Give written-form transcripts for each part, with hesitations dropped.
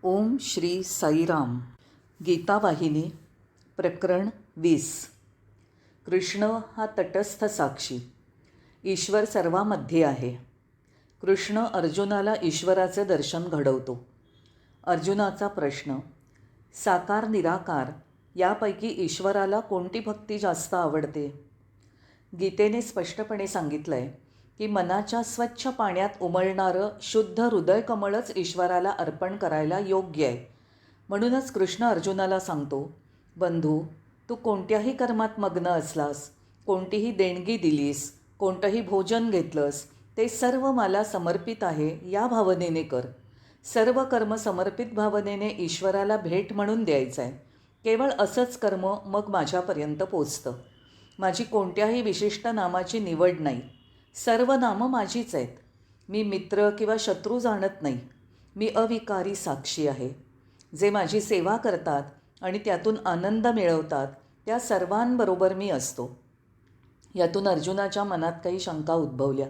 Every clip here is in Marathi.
ओम श्री साईराम. गीतावाहिनी प्रकरण 20. कृष्ण हा तटस्थ साक्षी. ईश्वर सर्वामध्ये आहे. कृष्ण अर्जुनाला ईश्वराचे दर्शन घडवतो. अर्जुनाचा प्रश्न: साकार निराकार यापैकी ईश्वराला कोणती भक्ती जास्त आवडते? गीतेने स्पष्टपणे सांगितलं आहे की मनाच्या स्वच्छ पाण्यात उमलणारं शुद्ध हृदयकमळच ईश्वराला अर्पण करायला योग्य आहे. म्हणूनच कृष्ण अर्जुनाला सांगतो, बंधू, तू कोणत्याही कर्मात मग्न असलास, कोणतीही देणगी दिलीस, कोणतंही भोजन घेतलंस, ते सर्व मला समर्पित आहे या भावनेने कर. सर्व कर्म समर्पित भावनेने ईश्वराला भेट म्हणून द्यायचं आहे. केवळ असंच कर्म मग माझ्यापर्यंत पोचतं. माझी कोणत्याही विशिष्ट नामाची निवड नाही. सर्व नामं माझीच आहेत. मी मित्र किंवा शत्रू जाणत नाही. मी अविकारी साक्षी आहे. जे माझी सेवा करतात आणि त्यातून आनंद मिळवतात त्या सर्वांबरोबर मी असतो. यातून अर्जुनाच्या मनात काही शंका उद्भवल्या.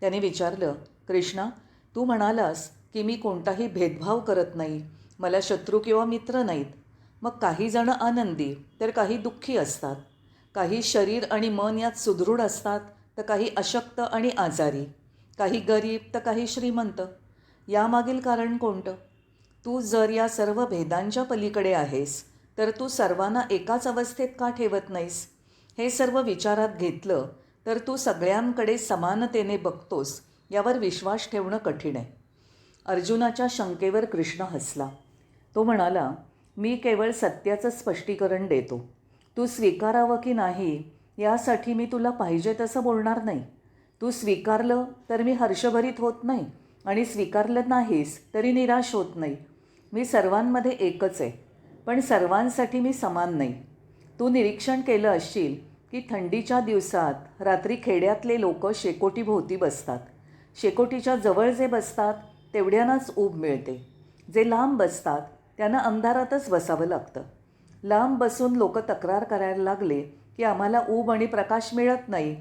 त्याने विचारलं, कृष्णा, तू म्हणालास की मी कोणताही भेदभाव करत नाही, मला शत्रू किंवा मित्र नाहीत. मग काही जण आनंदी तर काही दुःखी असतात. काही शरीर आणि मन यात सुदृढ असतात तर काही अशक्त आणि आजारी. काही गरीब तर काही श्रीमंत. यामागील कारण कोणतं? तू जर या सर्व भेदांच्या पलीकडे आहेस तर तू सर्वांना एकाच अवस्थेत का ठेवत नाहीस? हे सर्व विचारात घेतलं तर तू सगळ्यांकडे समानतेने बघतोस यावर विश्वास ठेवणं कठीण आहे. अर्जुनाच्या शंकेवर कृष्ण हसला. तो म्हणाला, मी केवळ सत्याचं स्पष्टीकरण देतो. तू स्वीकारावं की नाही यासाठी मी तुला पाहिजे तसं बोलणार नाही. तू स्वीकारलं तर मी हर्षभरित होत नाही आणि स्वीकारलं नाहीस तरी निराश होत नाही. मी सर्वांमध्ये एकच आहे, पण सर्वांसाठी मी समान नाही. तू निरीक्षण केलं असशील की थंडीच्या दिवसात रात्री खेड्यातले लोक शेकोटीभोवती बसतात. शेकोटीच्या जवळ जे बसतात तेवढ्यांनाच ऊब मिळते. जे लांब बसतात त्यांना अंधारातच बसावं लागतं. लांब बसून लोक तक्रार करायला लागले की आम्हाला ऊब आणि प्रकाश मिळत नाही,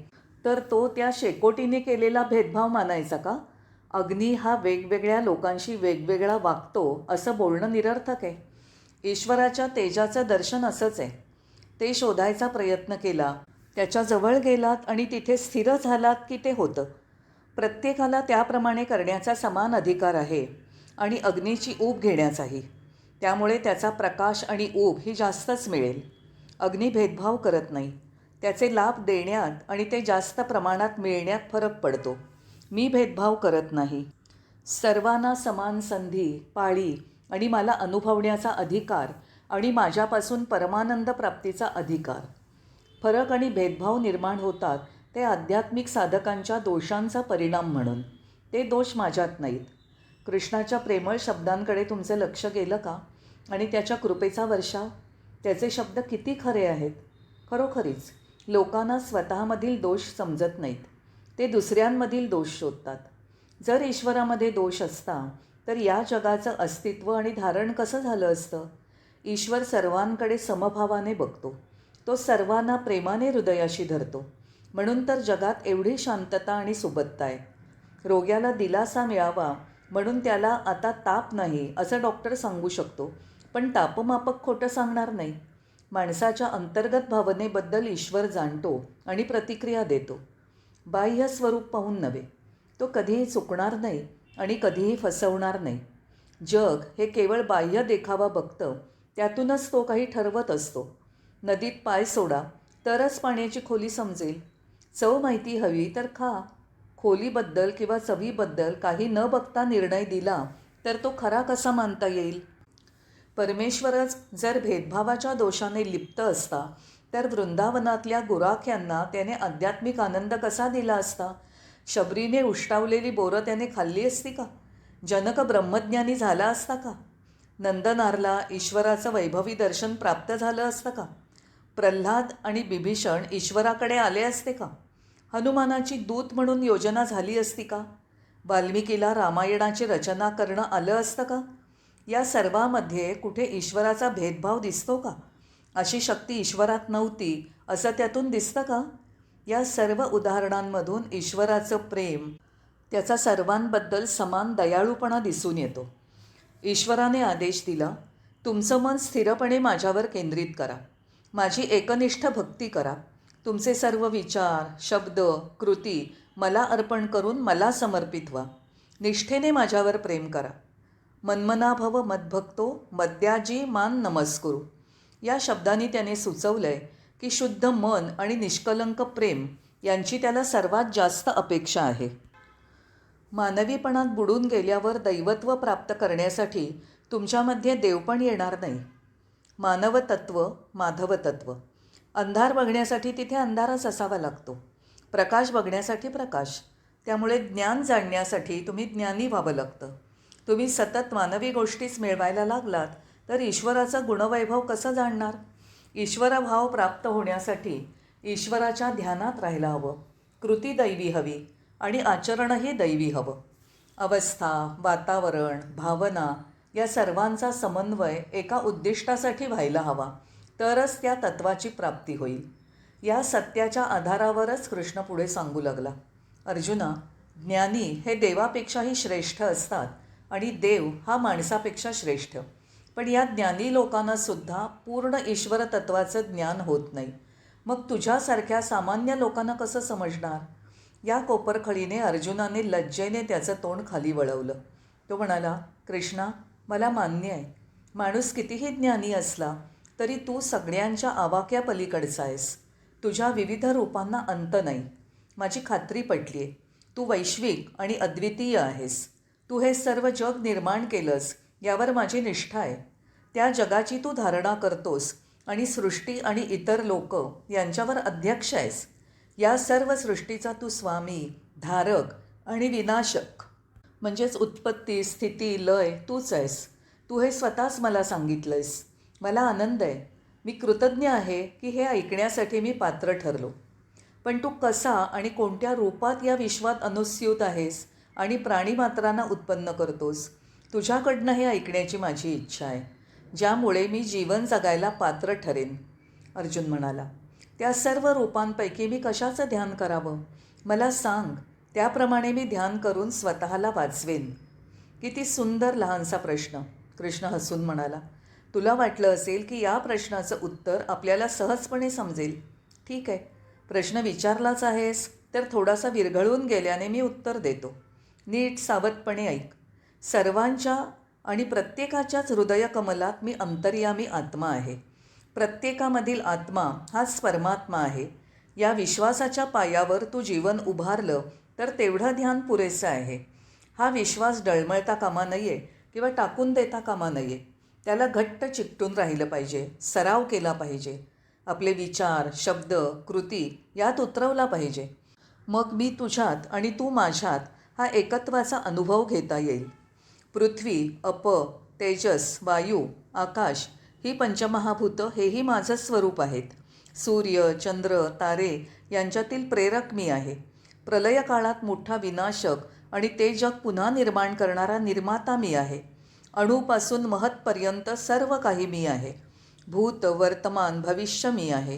तर तो त्या शेकोटीने केलेला भेदभाव मानायचा का? अग्नी हा वेगवेगळ्या लोकांशी वेगवेगळा वागतो असं बोलणं निरर्थक आहे. ईश्वराच्या तेजाचं दर्शन असंच आहे. ते शोधायचा प्रयत्न केला, त्याच्याजवळ गेलात आणि तिथे स्थिर झालात की ते होतं. प्रत्येकाला त्याप्रमाणे करण्याचा समान अधिकार आहे आणि अग्नीची ऊब घेण्याचाही. त्यामुळे त्याचा प्रकाश आणि ऊब ही जास्तच मिळेल. अग्नी भेदभाव करत नाही. त्याचे लाभ देण्यात आणि ते जास्त प्रमाणात मिळण्यात फरक पडतो. मी भेदभाव करत नाही. सर्वांना समान संधी, पाळी आणि मला अनुभवण्याचा अधिकार आणि माझ्यापासून परमानंद प्राप्तीचा अधिकार. फरक आणि भेदभाव निर्माण होतात ते आध्यात्मिक साधकांच्या दोषांचा परिणाम म्हणून. ते दोष माझ्यात नाहीत. कृष्णाच्या प्रेमळ शब्दांकडे तुमचं लक्ष गेलं का? आणि त्याच्या कृपेचा वर्षाव. त्याचे शब्द किती खरे आहेत. खरोखरीच लोकांना स्वतःमधील दोष समजत नाहीत. ते दुसऱ्यांमधील दोष शोधतात. जर ईश्वरामध्ये दोष असता तर या जगाचं अस्तित्व आणि धारण कसं झालं असतं? ईश्वर सर्वांकडे समभावाने बघतो. तो सर्वांना प्रेमाने हृदयाशी धरतो. म्हणून तर जगात एवढी शांतता आणि सुबत्ता आहे. रोग्याला दिलासा मिळावा म्हणून त्याला आता ताप नाही असं डॉक्टर सांगू शकतो, पण तापमापक खोटं सांगणार नाही. माणसाच्या अंतर्गत भावनेबद्दल ईश्वर जाणतो आणि प्रतिक्रिया देतो. बाह्य स्वरूप पाहून नव्हे. तो कधीही चुकणार नाही आणि कधीही फसवणार नाही. जग हे केवळ बाह्य देखावा बघतं, त्यातूनच तो काही ठरवत असतो. नदीत पाय सोडा तरच पाण्याची खोली समजेल. चव माहिती हवी तर खा. खोलीबद्दल किंवा चवीबद्दल काही न बघता निर्णय दिला तर तो खरा कसा मानता येईल? परमेश्वरच जर भेदभावाच्या दोषाने लिप्त असता तर वृंदावनातल्या गुराख्यांना त्याने आध्यात्मिक आनंद कसा दिला असता? शबरीने उष्टावलेली बोरं त्याने खाल्ली असती का? जनक ब्रह्मज्ञानी झाला असता का? नंदनारला ईश्वराचं वैभवी दर्शन प्राप्त झालं असतं का? प्रल्हाद आणि बिभीषण ईश्वराकडे आले असते का? हनुमानाची दूत म्हणून योजना झाली असती का? वाल्मिकीला रामायणाची रचना करणं आलं असतं का? या सर्वामध्ये कुठे ईश्वराचा भेदभाव दिसतो का? अशी शक्ती ईश्वरात नव्हती असं त्यातून दिसतं का? या सर्व उदाहरणांमधून ईश्वराचं प्रेम, त्याचा सर्वांबद्दल समान दयाळूपणा दिसून येतो. ईश्वराने आदेश दिला, तुमचं मन स्थिरपणे माझ्यावर केंद्रित करा, माझी एकनिष्ठ भक्ती करा, तुमचे सर्व विचार, शब्द, कृती मला अर्पण करून मला समर्पित व्हा, निष्ठेने माझ्यावर प्रेम करा. मन्मना भव मद्भक्तो मद्याजी मान नमस्कुरू. या शब्दांनी त्याने सुचवलंय की शुद्ध मन आणि निष्कलंक प्रेम यांची त्याला सर्वात जास्त अपेक्षा आहे. मानवीपणात बुडून गेल्यावर दैवत्व प्राप्त करण्यासाठी तुमच्यामध्ये देवपण येणार नाही. मानवतत्व, माधवतत्व. अंधार बघण्यासाठी तिथे अंधारच असावा लागतो, प्रकाश बघण्यासाठी प्रकाश. त्यामुळे ज्ञान जाणण्यासाठी तुम्ही ज्ञानी व्हावं लागतं. तुम्ही सतत मानवी गोष्टीच मिळवायला लागलात तर ईश्वराचं गुणवैभव कसं जाणणार? ईश्वरभाव प्राप्त होण्यासाठी ईश्वराच्या ध्यानात राहायला हवं, कृती दैवी हवी आणि आचरणही दैवी हवं. अवस्था, वातावरण, भावना या सर्वांचा समन्वय एका उद्दिष्टासाठी व्हायला हवा, तरच त्या तत्वाची प्राप्ती होईल. या सत्याच्या आधारावरच कृष्ण पुढे सांगू लागला, अर्जुना, ज्ञानी हे देवापेक्षाही श्रेष्ठ असतात आणि देव हा माणसापेक्षा श्रेष्ठ. पण या ज्ञानी लोकांनासुद्धा पूर्ण ईश्वर तत्वाचं ज्ञान होत नाही. मग तुझ्यासारख्या सामान्य लोकांना कसं समजणार? या कोपरखळीने अर्जुनाने लज्जेने त्याचं तोंड खाली वळवलं. तो म्हणाला, कृष्णा, मला मान्य आहे, माणूस कितीही ज्ञानी असला तरी तू सगळ्यांच्या आवाक्या पलीकडचा आहेस. तुझ्या विविध रूपांना अंत नाही. माझी खात्री पटली आहे. तू वैश्विक आणि अद्वितीय आहेस. तू हे सर्व जग निर्माण केलंस यावर माझी निष्ठा आहे. त्या जगाची तू धारणा करतोस आणि सृष्टी आणि इतर लोक यांच्यावर अध्यक्ष आहेस. या सर्व सृष्टीचा तू स्वामी, धारक आणि विनाशक म्हणजेच उत्पत्ती, स्थिती, लय तूच आहेस. तू हे स्वतःच मला सांगितलंयस. मला आनंद आहे. मी कृतज्ञ आहे की हे ऐकण्यासाठी मी पात्र ठरलो. पण तू कसा आणि कोणत्या रूपात या विश्वात अनुस्यूत आहेस आणि प्राणीमात्रांना उत्पन्न करतोस, तुझ्याकडनं हे ऐकण्याची माझी इच्छा आहे, ज्यामुळे मी जीवन जगायला पात्र ठरेन. अर्जुन म्हणाला, त्या सर्व रूपांपैकी मी कशाचं ध्यान करावं? मला सांग, त्याप्रमाणे मी ध्यान करून स्वतःला वाचवेन. किती सुंदर लहानसा प्रश्न. कृष्ण हसून म्हणाला, तुला वाटलं असेल की या प्रश्नाचं उत्तर आपल्याला सहजपणे समजेल. ठीक आहे, प्रश्न विचारलाच आहेस तर थोडासा विरघळून गेल्याने मी उत्तर देतो. नीट सावधपणे ऐक. सर्वांच्या आणि प्रत्येकाच्याच हृदयकमलात मी अंतर्यामी आत्मा आहे. प्रत्येकामधील आत्मा हाच परमात्मा आहे. या विश्वासाच्या पायावर तू जीवन उभारलं तर तेवढं ध्यान पुरेसं आहे. हा विश्वास डळमळता कामा नये किंवा टाकून देता कामा नये. त्याला घट्ट चिकटून राहिलं पाहिजे, सराव केला पाहिजे. आपले विचार, शब्द, कृती यात उतरवला पाहिजे. मग मी तुझ्यात आणि तू माझ्यात हा एकत्वाचा अनुभव घेता येईल. पृथ्वी, अप, तेजस, वायू, आकाश ही पंचमहाभूतं हेही माझं स्वरूप आहेत. सूर्य, चंद्र, तारे यांच्यातील प्रेरक मी आहे. प्रलय काळात मोठा विनाशक आणि ते जग पुन्हा निर्माण करणारा निर्माता मी आहे. अणूपासून महत्पर्यंत सर्व काही मी आहे. भूत, वर्तमान, भविष्य मी आहे.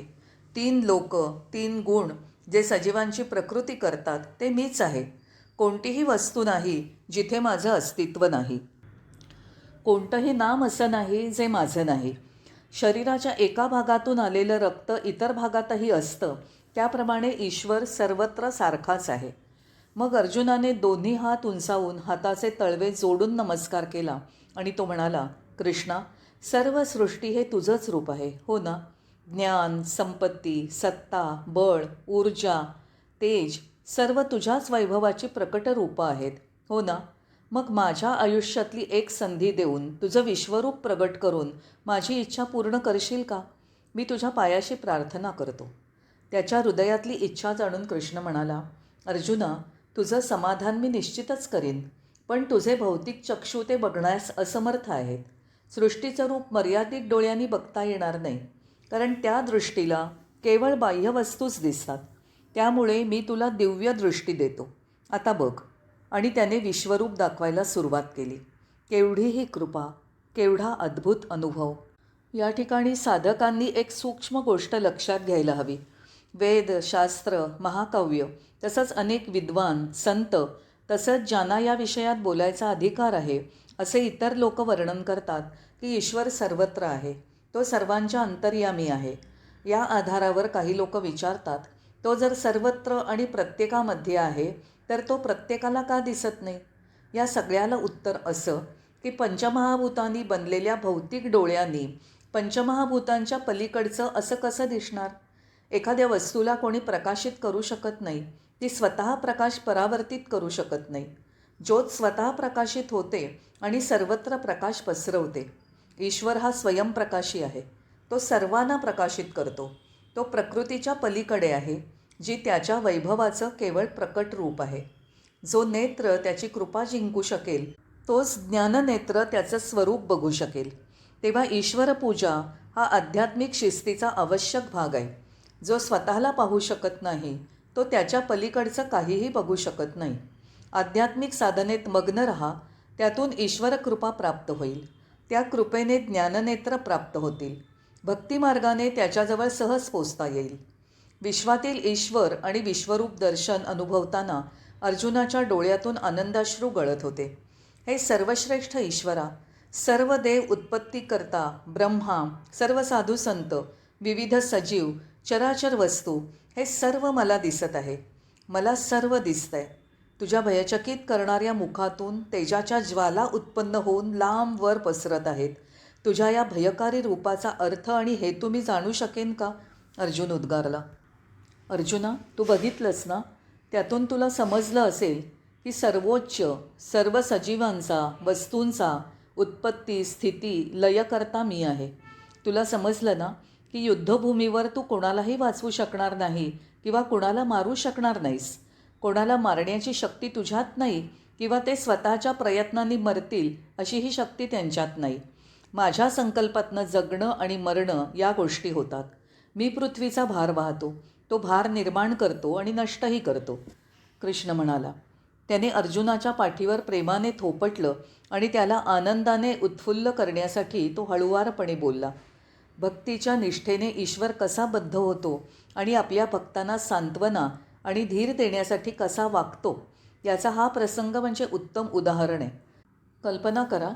3 लोक, 3 गुण जे सजीवांची प्रकृती करतात ते मीच आहे. कोणतीही वस्तू नाही जिथे माझं अस्तित्व नाही. कोणतंही नाम असं नाही जे माझं नाही. शरीराच्या एका भागातून आलेलं रक्त इतर भागातही असतं, त्याप्रमाणे ईश्वर सर्वत्र सारखाच आहे. मग अर्जुनाने दोन्ही हात उंचावून हाताचे तळवे जोडून नमस्कार केला आणि तो म्हणाला, कृष्णा, सर्व सृष्टी हे तुझंच रूप आहे, हो ना? ज्ञान, संपत्ती, सत्ता, बळ, ऊर्जा, तेज सर्व तुझ्याच वैभवाची प्रकट रूपं आहेत, हो ना? मग माझ्या आयुष्यातली एक संधी देऊन तुझं विश्वरूप प्रगट करून माझी इच्छा पूर्ण करशील का? मी तुझ्या पायाशी प्रार्थना करतो. त्याच्या हृदयातली इच्छा जाणून कृष्ण म्हणाला, अर्जुना, तुझं समाधान मी निश्चितच करीन. पण तुझे भौतिक चक्षु ते बघण्यास असमर्थ आहेत. सृष्टीचं रूप मर्यादित डोळ्यांनी बघता येणार नाही, कारण त्या दृष्टीला केवळ बाह्यवस्तूच दिसतात. त्यामुळे मी तुला दिव्य दृष्टी देतो. आता बघ. आणि त्याने विश्वरूप दाखवायला सुरुवात केली. केवढीही कृपा, केवढा अद्भुत अनुभव. या ठिकाणी साधकांनी एक सूक्ष्म गोष्ट लक्षात घ्यायला हवी. वेद, शास्त्र, महाकाव्य तसंच अनेक विद्वान, संत तसंच ज्यांना या विषयात बोलायचा अधिकार आहे असे इतर लोक वर्णन करतात की ईश्वर सर्वत्र आहे, तो सर्वांच्या अंतर्यामी आहे. या आधारावर काही लोक विचारतात, तो जर सर्वत्र आणि प्रत्येकामध्ये आहे तर तो प्रत्येकाला का दिसत नाही? या सगळ्याला उत्तर असं की पंचमहाभूतांनी बनलेल्या भौतिक डोळ्यांनी पंचमहाभूतांच्या पलीकडचं असं कसं दिसणार? एखाद्या वस्तूला कोणी प्रकाशित करू शकत नाही, ती स्वतः प्रकाश परावर्तित करू शकत नाही. ज्योत स्वतः प्रकाशित होते आणि सर्वत्र प्रकाश पसरवते. ईश्वर हा स्वयंप्रकाशी आहे, तो सर्वांना प्रकाशित करतो. तो प्रकृतीच्या पलीकडे आहे, जी त्याच्या वैभवाचं केवळ प्रकट रूप आहे. जो नेत्र त्याची कृपा जिंकू शकेल, तोच ज्ञाननेत्र त्याचं स्वरूप बघू शकेल. तेव्हा ईश्वरपूजा हा आध्यात्मिक शिस्तीचा आवश्यक भाग आहे. जो स्वतःला पाहू शकत नाही, तो त्याच्या पलीकडचं काहीही बघू शकत नाही. आध्यात्मिक साधनेत मग्न रहा, त्यातून ईश्वरकृपा प्राप्त होईल. त्या कृपेने ज्ञाननेत्र प्राप्त होतील. भक्तिमार्गाने त्याच्याजवळ सहज पोचता येईल. विश्वातील ईश्वर आणि विश्वरूप दर्शन अनुभवताना अर्जुनाच्या डोळ्यातून आनंदाश्रू गळत होते. हे सर्वश्रेष्ठ ईश्वरा, सर्व देव उत्पत्ती करता, ब्रह्मा, सर्व साधू संत, विविध सजीव, चराचर वस्तू, हे सर्व मला दिसत आहे. मला सर्व दिसतंय. तुझ्या भयचकित करणाऱ्या मुखातून तेजाच्या ज्वाला उत्पन्न होऊन लांब वर पसरत आहेत. तुझ्या या भयकारी रूपाचा अर्थ आणि हेतू मी जाणू शकेन का? अर्जुन उद्गारला. अर्जुना, तू बघितलंस ना, त्यातून तुला समजलं असेल की सर्वोच्च, सर्व सजीवांचा, वस्तूंचा उत्पत्ती, स्थिती, लयकर्ता मी आहे. तुला समजलं ना की युद्धभूमीवर तू कोणालाही वाचवू शकणार नाही किंवा कोणाला मारू शकणार नाहीस. कोणाला मारण्याची शक्ती तुझ्यात नाही किंवा ते स्वतःच्या प्रयत्नांनी मरतील अशी ही शक्ती त्यांच्यात नाही. माझ्या संकल्पातनं जगणं आणि मरणं या गोष्टी होतात. मी पृथ्वीचा भार वाहतो, तो भार निर्माण करतो आणि नष्टही करतो. कृष्ण म्हणाला. त्याने अर्जुनाच्या पाठीवर प्रेमाने थोपटलं आणि त्याला आनंदाने उत्फुल्ल करण्यासाठी तो हळुवारपणे बोलला. भक्तीच्या निष्ठेने ईश्वर कसा बद्ध होतो आणि आपल्या भक्तांना सांत्वना आणि धीर देण्यासाठी कसा वागतो, याचा हा प्रसंग म्हणजे उत्तम उदाहरण आहे. कल्पना करा,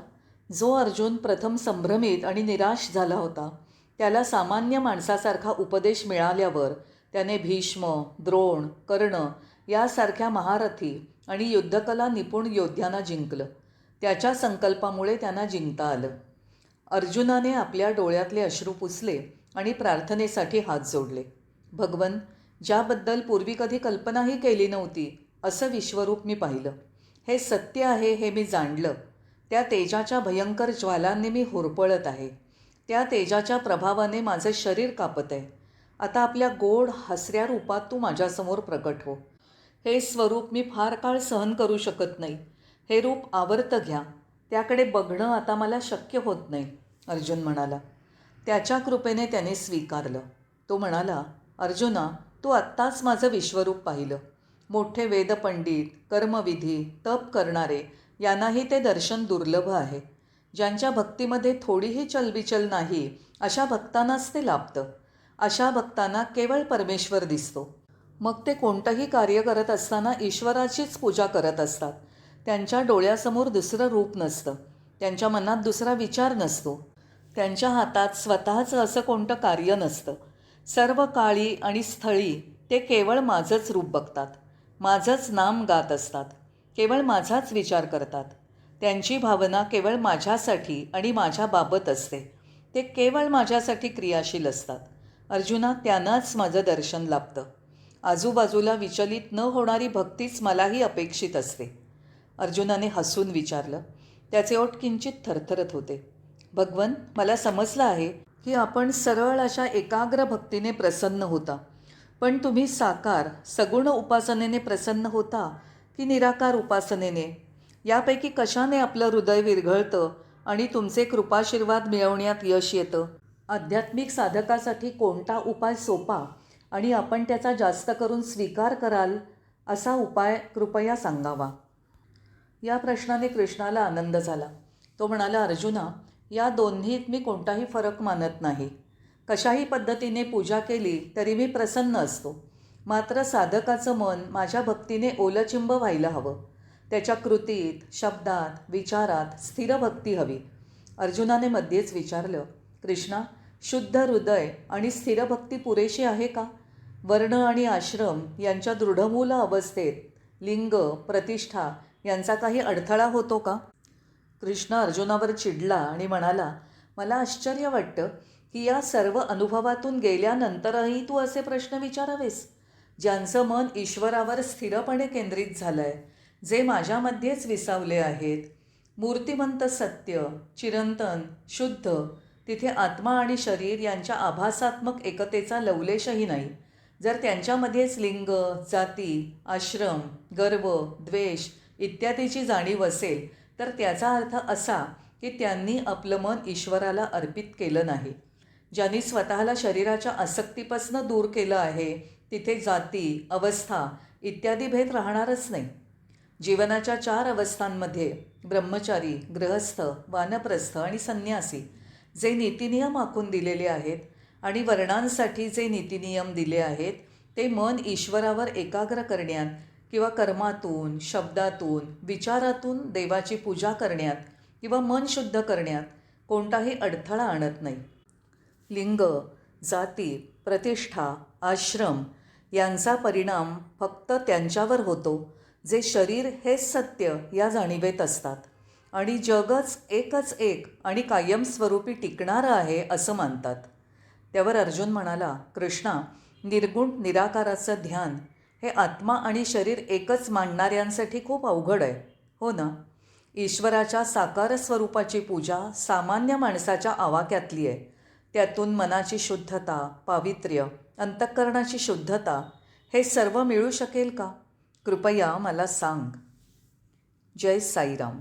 जो अर्जुन प्रथम संभ्रमित आणि निराश झाला होता, त्याला सामान्य माणसासारखा उपदेश मिळाल्यावर त्याने भीष्म, द्रोण, कर्ण यासारख्या महारथी आणि युद्धकला निपुण योद्ध्यांना जिंकलं. त्याच्या संकल्पामुळे त्यांना जिंकता आलं. अर्जुनाने आपल्या डोळ्यातले अश्रू पुसले आणि प्रार्थनेसाठी हात जोडले. भगवन, ज्याबद्दल पूर्वी कधी कल्पनाही केली नव्हती असं विश्वरूप मी पाहिलं. हे सत्य आहे हे मी जाणलं. त्या तेजाच्या भयंकर ज्वालांनी मी होरपळत आहे. त्या तेजाच्या प्रभावाने माझं शरीर कापत आहे. आता आपल्या गोड हसऱ्या रूपात तू माझ्यासमोर प्रकट हो. हे स्वरूप मी फार काळ सहन करू शकत नाही. हे रूप आवर्त घ्या. त्याकडे बघणं आता मला शक्य होत नाही, अर्जुन म्हणाला. त्याच्या कृपेने त्याने स्वीकारलं. तो म्हणाला, अर्जुना, तू आत्ताच माझं विश्वरूप पाहिलं. मोठे वेदपंडित, कर्मविधी, तप करणारे यांनाही ते दर्शन दुर्लभ आहे. ज्यांच्या भक्तीमध्ये थोडीही चलबिचल नाही अशा भक्तांनाच ते लाभतं. अशा भक्तांना केवळ परमेश्वर दिसतो. मग ते कोणतंही कार्य करत असताना ईश्वराचीच पूजा करत असतात. त्यांच्या डोळ्यासमोर दुसरं रूप नसतं. त्यांच्या मनात दुसरा विचार नसतो. त्यांच्या हातात स्वतःचं असं कोणतं कार्य नसतं. सर्व काळी आणि स्थळी ते केवळ माझंच रूप बघतात. माझंच नाम गात असतात. केवळ माझाच विचार करतात. त्यांची भावना केवळ माझ्यासाठी आणि माझ्याबाबत असते. ते केवळ माझ्यासाठी क्रियाशील असतात. अर्जुना, त्यांनाच माझं दर्शन लाभतं. आजूबाजूला विचलित न होणारी भक्तीच मलाही अपेक्षित असते. अर्जुनाने हसून विचारलं. त्याचे ओठ किंचित थरथरत होते. भगवन, मला समजलं आहे की आपण सरळ अशा एकाग्र भक्तीने प्रसन्न होता. पण तुम्ही साकार, सगुण उपासनेने प्रसन्न होता की निराकार उपासनेने? यापैकी कशाने आपलं हृदय विरघळतं आणि तुमचे कृपाशीर्वाद मिळवण्यात यश येतं? आध्यात्मिक साधकासाठी कोणता उपाय सोपा आणि आपण त्याचा जास्त करून स्वीकार कराल असा उपाय कृपया सांगावा. या प्रश्नाने कृष्णाला आनंद झाला. तो म्हणाला, अर्जुना, या दोन्हीत मी कोणताही फरक मानत नाही. कशाही पद्धतीने पूजा केली तरी मी प्रसन्न असतो. मात्र साधकाचं मन माझ्या भक्तीने ओलचिंब व्हायला हवं. त्याच्या कृतीत, शब्दात, विचारात स्थिर भक्ती हवी. अर्जुनाने मध्येच विचारलं, कृष्णा, शुद्ध हृदय आणि स्थिर भक्ती पुरेशी आहे का? वर्ण आणि आश्रम यांच्या दृढमूल अवस्थेत लिंग, प्रतिष्ठा यांचा काही अडथळा होतो का? कृष्ण अर्जुनावर चिडला आणि म्हणाला, मला आश्चर्य वाटतं की या सर्व अनुभवातून गेल्यानंतरही तू असे प्रश्न विचारावेस. ज्यांचं मन ईश्वरावर स्थिरपणे केंद्रित झालं आहे, जे माझ्यामध्येच विसावले आहेत, मूर्तिमंत सत्य, चिरंतन, शुद्ध, तिथे आत्मा आणि शरीर यांच्या आभासात्मक एकतेचा लवलेशही नाही. जर त्यांच्यामध्येच लिंग, जाती, आश्रम, गर्व, द्वेष इत्यादीची जाणीव असेल, तर त्याचा अर्थ असा की त्यांनी आपलं मन ईश्वराला अर्पित केलं नाही. ज्यांनी स्वतःला शरीराच्या आसक्तीपासून दूर केलं आहे, तिथे जाती, अवस्था इत्यादी भेद राहणारच नाही. जीवनाच्या 4 अवस्थांमध्ये ब्रह्मचारी, गृहस्थ, वानप्रस्थ आणि संन्यासी जे नीतिनियम आखून दिलेले आहेत आणि वर्णांसाठी जे नीतिनियम दिले आहेत, ते मन ईश्वरावर एकाग्र करण्यात किंवा कर्मातून, शब्दातून, विचारातून देवाची पूजा करण्यात किंवा मन शुद्ध करण्यात कोणताही अडथळा आणत नाही. लिंग, जाती, प्रतिष्ठा, आश्रम यांचा परिणाम फक्त त्यांच्यावर होतो जे शरीर हेच सत्य या जाणीवेत असतात आणि जगच एकच एक आणि कायमस्वरूपी टिकणारं आहे असं मानतात. त्यावर अर्जुन म्हणाला, कृष्णा, निर्गुण निराकाराचं ध्यान हे आत्मा आणि शरीर एकच मानणाऱ्यांसाठी खूप अवघड आहे, हो ना? ईश्वराच्या साकार स्वरूपाची पूजा सामान्य माणसाच्या आवाक्यातली आहे. त्यातून मनाची शुद्धता, पावित्र्य, अंतःकरणाची शुद्धता हे सर्व मिळू शकेल का? कृपया मला सांग. जय साईराम.